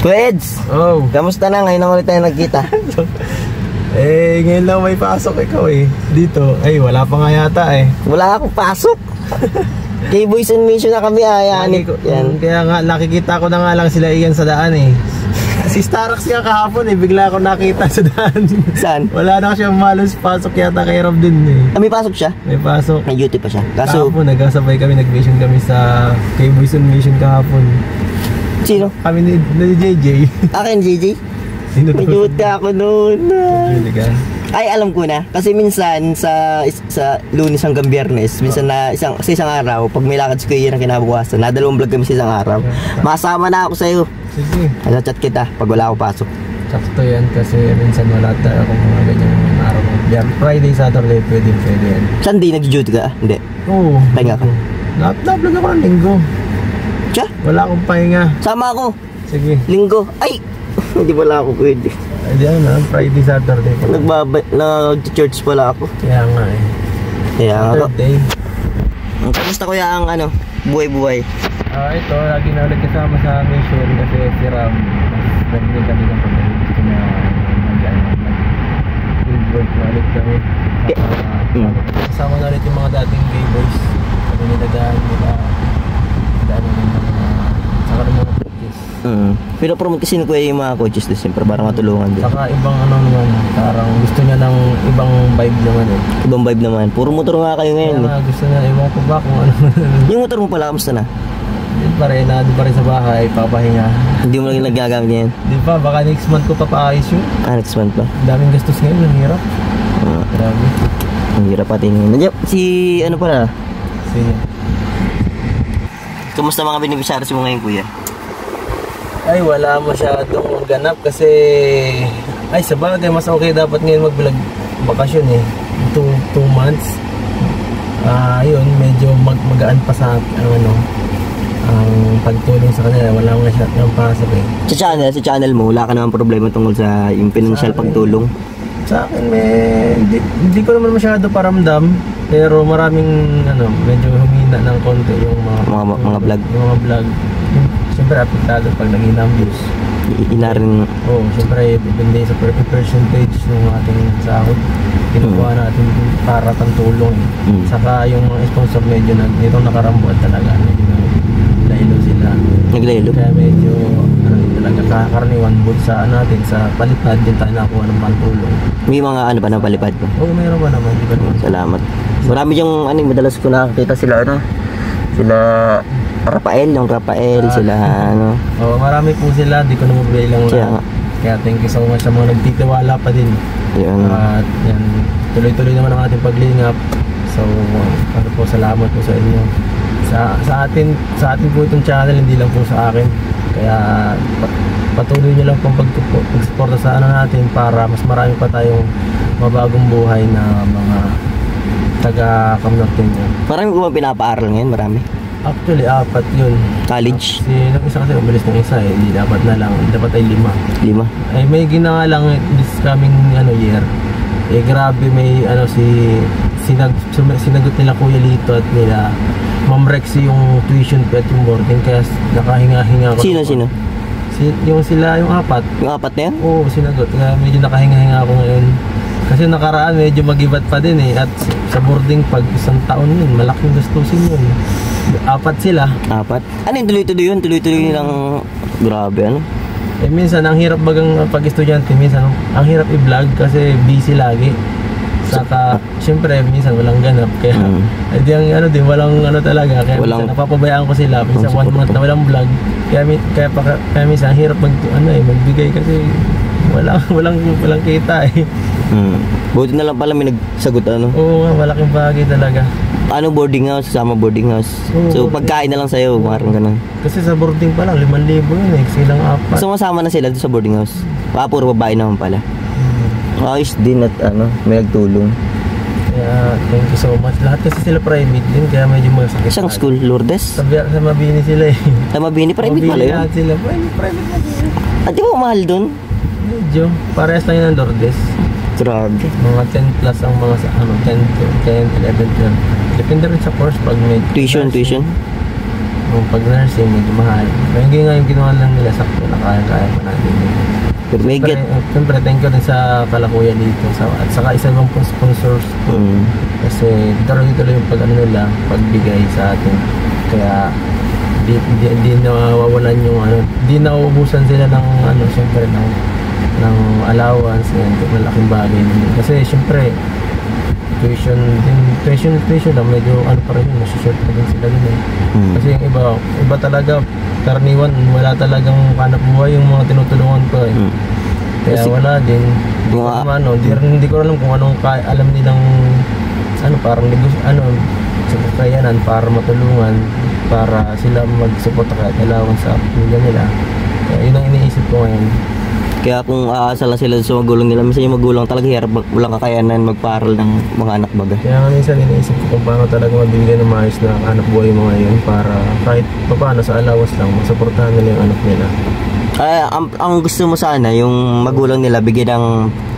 Kuya Eds! Oh. Kamusta na? Ngayon na ulit tayo nagkita. Ngayon lang may pasok ikaw dito. Wala pa nga yata Wala akong pasok. Kay Boys and Mission na kami yan. Kaya nga nakikita ko na nga lang sila iyan sa daan Si Starax nga kahapon bigla ako nakita sa daan. Saan? Wala na siya malos pasok yata kay Rob din May pasok siya? May pasok. May duty pa siya. Kaso kahapon nagkasabay kami, nag-mission kami sa kay Boys and Mission kahapon. Sino? Kami ni JJ. Akin JJ? Sino to? May duty ako noon. Ay, alam ko na. Kasi minsan sa Lunes hanggang Biyernes, minsan na sa isang araw, pag may lakad si Kuya na kinabukasan, nadalawang vlog kami sa isang araw. Masama na ako sa'yo. Sige. Chat kita pag wala ako pasok. Sakto yan kasi minsan wala tayo akong mga ganyang araw. Friday, Saturday, pwede yan. Sunday, nag-duty ka? Hindi. Oo. Pahinga ka? Na-vlog ako ng linggo. Tiya? Wala akong pahinga. Sama ako. Sige. Linggo. Ay! Hindi wala ako pwede. Hindi Friday, Saturday pa. Nag-church pala ako. Kaya nga Kaya nga. Saturday. Kamusta kuya ang buhay-buhay? Ito, lagi na ulit kasama sa mission kasi si Ram, mas nagbinig kami ng pagkakas. Gusto niya mag-field work na ulit kami. Kasama na ulit yung mga dating B-boys. Sabi nila saka ng mga coaches. Pero promote kasi ni kuya yung mga coaches doon siyempre para matulungan din. Saka ibang naman, parang gusto niya ng ibang vibe naman Ibang vibe naman. Puro motor nga kayo ngayon Kaya gusto niya, ewan ko ba kung ano. Yung motor mo pala, kamusta na? Di pa rin sa bahay, papahinga. Hindi mo lang nagagamit ngayon? Di pa, baka next month ko papaayos yun. Next month pa? Daming gastos ngayon, ang hirap. Grabe. Ang hirap pati ngayon. Nandiyan, ano pala? Sige. Kamusta mga beneficiaries mo ngayon kuya? Wala masyadong ganap kasi sa bagay mas okay dapat ngayon mag-vlog bakasyon 2 months. Yun medyo magaan pa sa ang pagtulong sa kanila, wala nga siya ng pasok Sa channel mo, wala ka naman problema tungkol sa yung financial pagtulong? Sa akin hindi ko naman masyado paramdam, pero maraming medyo humina ng konti yung mga vlog. Mga vlog. Siyempre apektado pag naging numbers. Inarin. Siyempre depende sa percentage ng ating sahod. Kinukuha natin para pantulong. Saka yung mga sponsor medyo nitong nakarambuan talaga. Medyo naglaylo sila. Naglaylo? Kaya medyo talaga kakaraniwan bud sa natin sa palipad din tayo nakuha ng pantulong. May mga pa na palipad pa? Oo, mayroon pa naman. Salamat. Marami yung madalas ko nakakita sila sila Rafael, sila marami po sila, di ko na mabilang lang. Kaya thank you so much sa mga nagtitiwala pa din. At yan, tuloy-tuloy naman ang ating paglingap. So, salamat po sa inyo. Sa atin po itong channel, hindi lang po sa akin. Kaya patuloy nyo lang pong pag-suporta sa natin para mas marami pa tayong mabagong buhay na mga taga-Camnorte nyo. Marami ko ba pinapaaral ngayon? Marami? Actually, 4 yun. College? Yung isa kasi umalis ng isa hindi dapat na lang. Dapat ay 5. May ginawa lang this coming year. Grabe may sinagot nila Kuya Lito at nila Ma'am Rexy yung tuition fee at yung boarding, kaya nakahinga-hinga ko. Sino? Yung 4. Yung 4 na yan? Oo, sinagot. Kaya medyo nakahinga-hinga ako ngayon. Kasi nakaraan medyo mag-ibat pa din at sa boarding pag 1 taon yun, malaking gastusin yun. 4 sila. 4? Ano yung tuloy-tuloy yun? Tuloy-tuloy nilang grabe minsan ang hirap bagang pag-estudyante, minsan ang hirap i-vlog kasi busy lagi. Saka syempre minsan walang ganap kaya din walang talaga kaya minsan napapabayaan ko sila minsan 1 month na walang vlog. Kaya minsan hirap magbigay kasi walang kita Buti na lang pala may nagsagot Oo nga, malaking bagay talaga. Boarding house? Kasama boarding house? So pagkain na lang sa'yo, parang ganun. Kasi sa boarding pa lang, 5,000 yun silang 4. So masama na sila sa boarding house? Puro babae naman pala. Ayos din at may nagtulong. Kaya thank you so much. Lahat kasi sila private din, kaya medyo masakit. Isang school, Lourdes? Sa Mabini sila Sa Mabini, private pala yun? Mabini sila, private na sila. At di ba mahal dun? Medyo, parehas lang yun ng Lourdes. Grabe. Mga 10 plus ang mga 10, 11, 12. Depende rin sa course pag may tuition. Nung pag-nursing, medyo mahal. Kaya hindi nga yung ginawa lang nila, sakto na kaya-kaya pa natin. Pero may get. Siyempre, thank you din sa Kalakuya dito. At saka isa ibang sponsors. Kasi tuloy-tuloy yung pag-ano nila, pagbigay sa atin. Kaya di nawawalan yung ano, di nauubusan sila ng ano, siyempre ng allowance, yan, malaking bagay din. Kasi siyempre, tuition lang, medyo ano pa rin yun, masishort pa din sila din eh. Kasi yung iba talaga, karaniwan, wala talagang hanap buhay yung mga tinutulungan ko eh. Kaya kasi, wala din. Hindi ko alam kung anong alam nilang ano, parang sa kakayanan para matulungan, para sila mag-support kahit kailangan sa pamilya nila. Kaya yun ang iniisip ko ngayon. Kaya kung aasa lang sila sa magulang nila, minsan yung magulang talaga hirap, walang kakayanan magparal ng mga anak baga. Kaya nga minsan iniisip ko kung paano talaga mabigyan ng maayos na anak buhay yung mga yun, para kahit paano sa allowance lang, masuportahan nila yung anak nila. Kaya ang gusto mo sana, yung magulang nila bigyan ng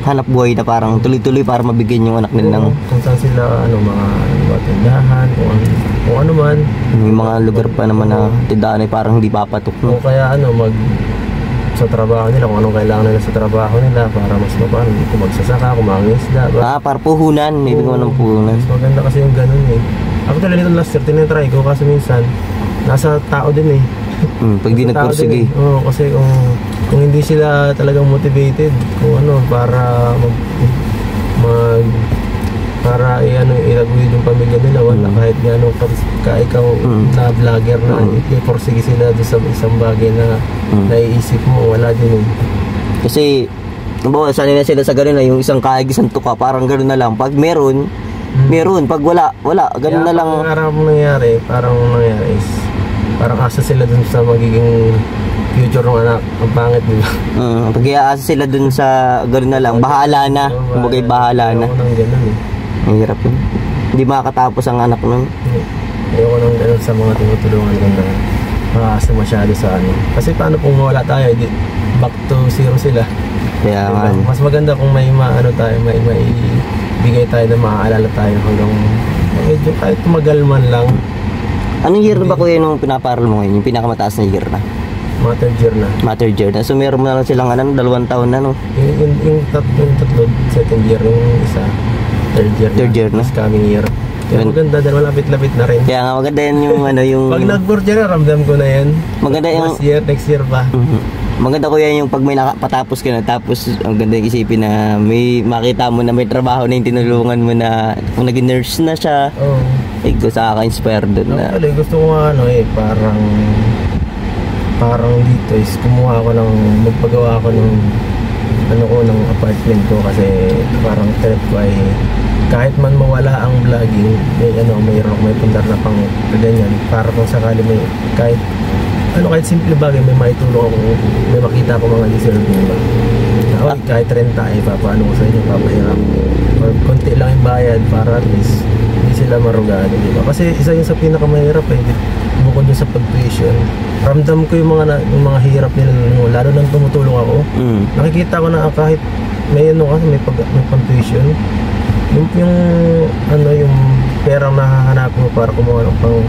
hanap buhay na parang tuloy-tuloy para mabigyan yung anak nila ng... Kung saan sila, mga tindahan, kung ano man. May mga lugar pa naman na tindahan ay parang hindi papatok. O kaya sa trabaho nila, kung anong kailangan nila sa trabaho nila para mas mapaan, kung magsasaka, kung mangingisda. Para puhunan, ibig mo ng puhunan. Mas maganda kasi yung ganun eh. Actually, nito last year, tinitry ko kasi minsan, nasa tao din eh. Pag di nagpursige. Oo, kasi kung hindi sila talagang motivated, kung ano, para ilaguyod yung pamilya nila, wala kahit gano'n ikaw na vlogger na iporsige sila doon sa isang bagay na naiisip mo, wala din eh. Kasi sanay na sila sa gano'n na yung isang kahig, isang tuka, parang gano'n na lang. Pag meron, pag wala, gano'n na lang. Parang nangyari is parang asa sila dun sa magiging future ng anak. Ang pangit, di ba? Pag iaasa sila dun sa gano'n na lang, bahala na. Kumbaga bahala na. Ayoko nang gano'n eh. Ang hirap yun. Hindi makakatapos ang anak nun. Ayoko nang gano'n sa mga tinutulungan ko na makaasa masyado sa ano. Kasi paano kung mawala tayo, back to zero sila. Kaya diba? Mas maganda kung may bigay tayo na maaalala tayo hanggang medyo kahit tumagal man lang. Anong year na ba kuya nung pinaparal mo ngayon? Yung pinakamataas na year na? Matter year na. So meron mo na lang silang 2 taon na, no? Yung tatlo, second year, yung isa, third year na. This coming year. Kaya maganda dahil malapit-lapit na rin. Kaya nga maganda yan yung Pag nag-board yan, ramdam ko na yan. Maganda yung next year pa. Maganda ko yan yung pag may patapos ka na, tapos ang ganda yung isipin na may makita mo na may trabaho na yung tinulungan mo na kung naging nurse na siya. Gusto ka-inspire doon na. Gusto ko nga parang dito is kumuha ako magpagawa ako ng ng apartment ko, kasi parang trip ko ay kahit man mawala ang vlogging, may pundar na pang ganyan, para kung sakali may kahit simple bagay may maitulong ako, may makita ko mga deserving ba. Kahit renta ay papaano ko sa inyo, papahirap or konti lang yung bayad para at least hindi sila marugado, di ba? Kasi isa yun sa pinakamahirap bukod dun sa pag-tuition, ramdam ko yung mga hirap nila, lalo nang tumutulong ako. Nakikita ko na kahit may pag-tuition, yung perang nahahanap mo para kumuha ng pang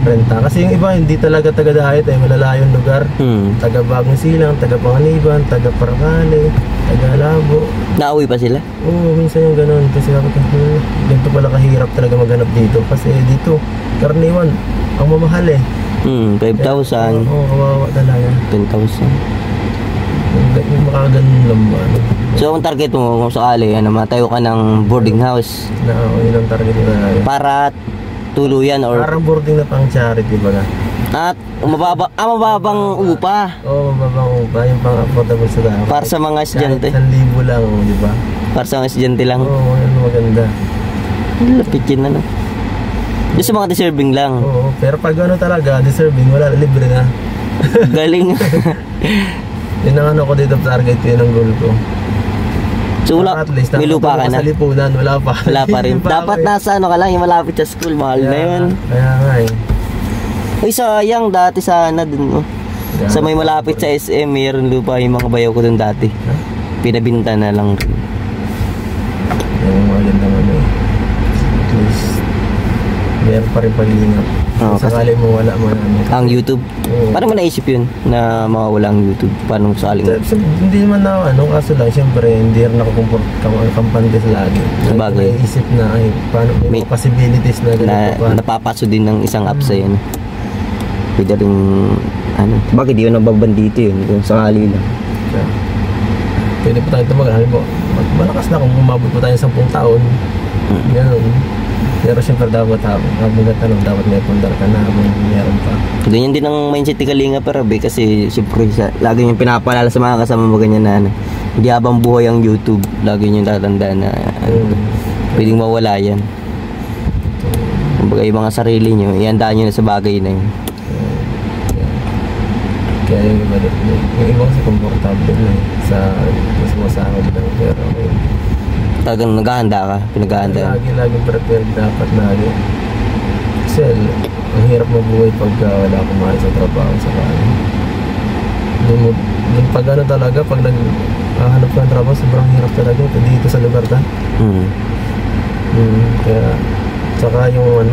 renta. Kasi yung iba hindi talaga taga-Dahit malalayong lugar. Taga Bagong Silang, taga Panganiban, taga Paracale, taga Labo. Nauwi pa sila? Oo, minsan yung ganun. Kasi ganito pala kahirap talaga maghanap dito. Kasi dito, karaniwan, ang mamahal 5,000. Oo, kawawa talaga. 10,000. Makaganon lang ba? So ang target mo kung sakali, matayo ka ng boarding house? Yun ang target ko na. Para tuluyan or... Parang boarding na pang charity ba na? At mababang upa. Oo, mababang upa. Yung pang affordable sa dapat. Para sa mga estudyante. 1,000 lang, di ba? Para sa mga estudyante lang. Oo, yun maganda. Lapit yun na, no? Yung sa mga deserving lang. Oo, pero pag talaga, deserving, wala, libre na. Galing. Yun ang ko dito, target ko, yun ang goal ko. So wala, may lupa ka na? Sa lipunan, wala pa. Wala pa rin. Dapat nasa ka lang, yung malapit sa school, mahal na yun. Kaya nga Ay sayang, dati sana dun. Sa may malapit sa SM, mayroon lupa yung mga bayaw ko dun dati. Pinabinta na lang rin. Yung maganda at least meron pa rin paglilingap. Oo, Kung sakali mo wala mo na Ang YouTube. Oo. Paano mo naisip yun na mawawala ang YouTube? Paano sakaling? Hindi naman na kaso lang, siyempre, hindi rin ako kampante lagi. Sabagay. May isip na, paano, may possibilities na ganito pa. Napapaso din ng isang app sa yan. Pwede rin, bakit di yun nababandito yun? Kung sakali lang. Pwede po tayo tumagal. Halimbawa, malakas na kung umabot po tayo 10 taon. Ganun. Pero siyempre dapat dapat may pundar ka na habang meron pa. Ganyan din ang mindset ni Kalinga Prab kasi siyempre lagi niyong pinapaalala sa mga kasama mo ganyan na hindi habang buhay ang YouTube, lagi niyong tatandaan na pwedeng mawala yan. Kumbaga yung mga sarili niyo, ihandaan niyo na sa bagay na yun. Kaya yung iba kasi komportable na sa sumasahod lang, pero Talagang naghahanda ka, pinaghahanda. Laging prepared dapat lagi. Kasi ang hirap mabuhay pag wala akong mahal sa trabaho sa kanan. Pag talaga, pag naghahanap ka ng trabaho, sobrang hirap talaga dito sa lugar ka. Kaya, saka yung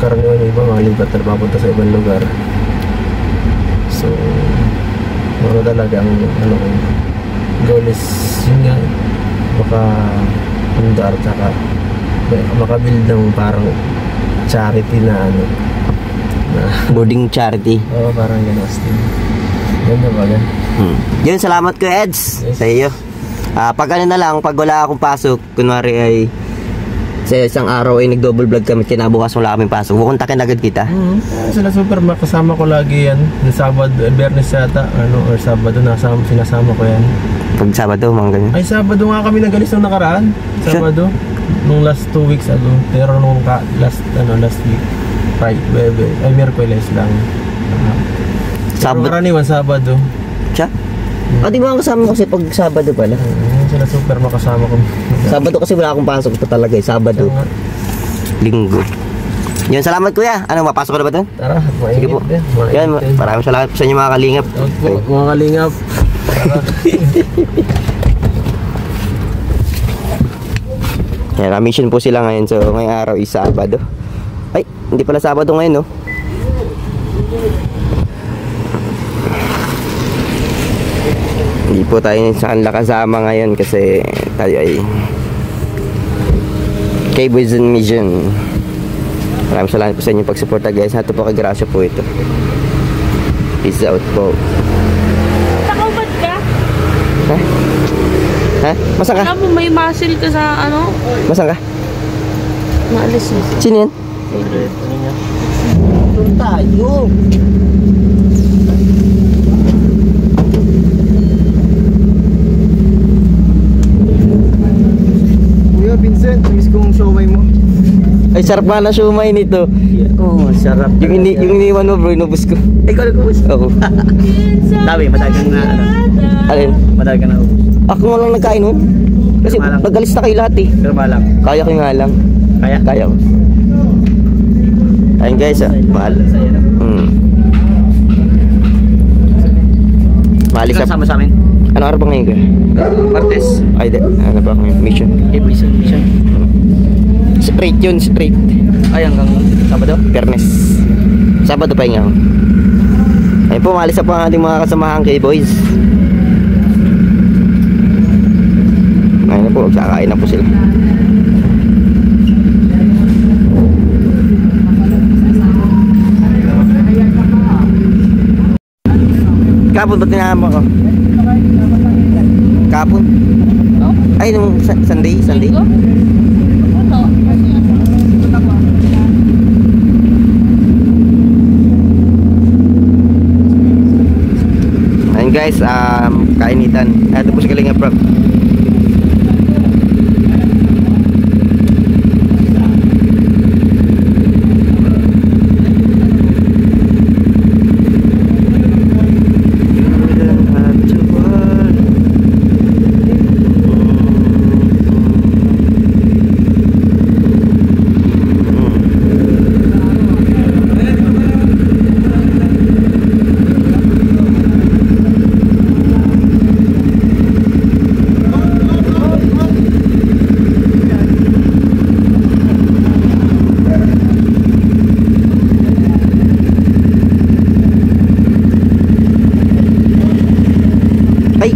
karaniwan yung iba, malibat na papunta sa ibang lugar. So, talaga ang goal is yun nga, maka-pundar, saka makabuild ng parang charity na boarding charity. Oo, parang gano'n. Ganda ba yan? Yun, salamat ko Eds sa iyo. Pag na lang, pag wala akong pasok, kunwari ay sa isang araw ay nag-double vlog kami, kinabukas wala kaming pasok, kukontakin agad kita. Sila super, makasama ko lagi yan. Yung Sabado, Bernes yata, or Sabado, sinasama ko yan. Pag Sabado, mga ganyan. Ay, Sabado nga kami nag-alis nung nakaraan. Sabado, nung last 2 weeks ago. Pero nung last week, Friday, ay Miyerkules lang. Sabado. Karaniwan, Sabado. Siya? Di ba ang kasama ko kasi pag Sabado pala? Sila super, makasama ko. Sabado kasi wala akong pasok pa talaga Sabado. Linggo. Yun, salamat kuya. Mapasok ka na ba doon? Tara, sige po. Yan, maraming salamat po sa inyo mga kalingap. Mga kalingap. Yan, mission po sila ngayon. So, ngayong araw is Sabado. Ay, hindi pala Sabado ngayon, no? Hindi po tayo saan kasama ngayon kasi tayo ay K-Boys and Mission. Maraming salamat po sa inyong pagsuporta guys. Hato po kay Gracia po ito. Peace out po. Nakaubad ka? Ha? Masan ka? Alam mo may muscle ka sa Masan ka? Maalis na. Sino yan? Doon tayo. Kuya Vincent, miss kong siomay mo. Ay, sarap nga na siomay nito. Oo, sarap. Yung iniwan mo bro, inubos ko. Ikaw nag-ubos? Oo. Sabi, madagang na Alin? Madagang na ubos. Ako nga lang nagkain nun. Kasi nagalis na kayo lahat eh. Pero malang. Kaya ko nga lang. Kaya? Kaya ko. Ayun guys, mahal. Maalis na. Sama sa amin? Ano araw ba ngayon ko? Martes. Ay, ano ba ngayon? Mission. Mission. Straight yun, straight. Ay, hanggang Sabado? Pernes. Sabado pa nga. Ayun po, maalis na po ang ating mga kasamahan K-Boys. Ayun na po, magsakain na po sila. Kapon, ba't tinahama ko? Kapon? Ay, nung Sunday? Ayun guys, kainitan. Ito po si Kalinga Prab. Ay!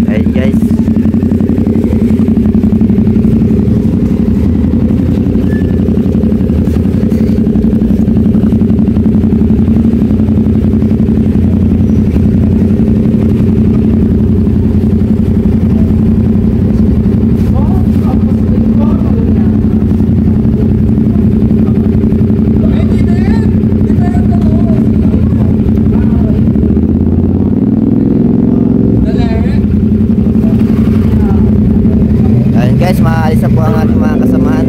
Ay guys. Guys, maalis na po ang ating mga kasamahan.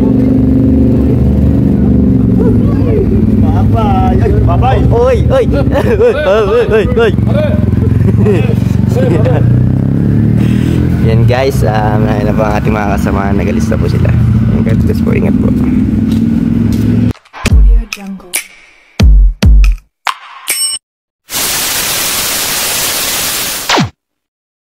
Bye-bye! Ay, bye-bye! Oy! Oy! Oy! Oy! Yan guys, na po ang ating mga kasamahan. Nag-alis na po sila. God bless po, ingat po.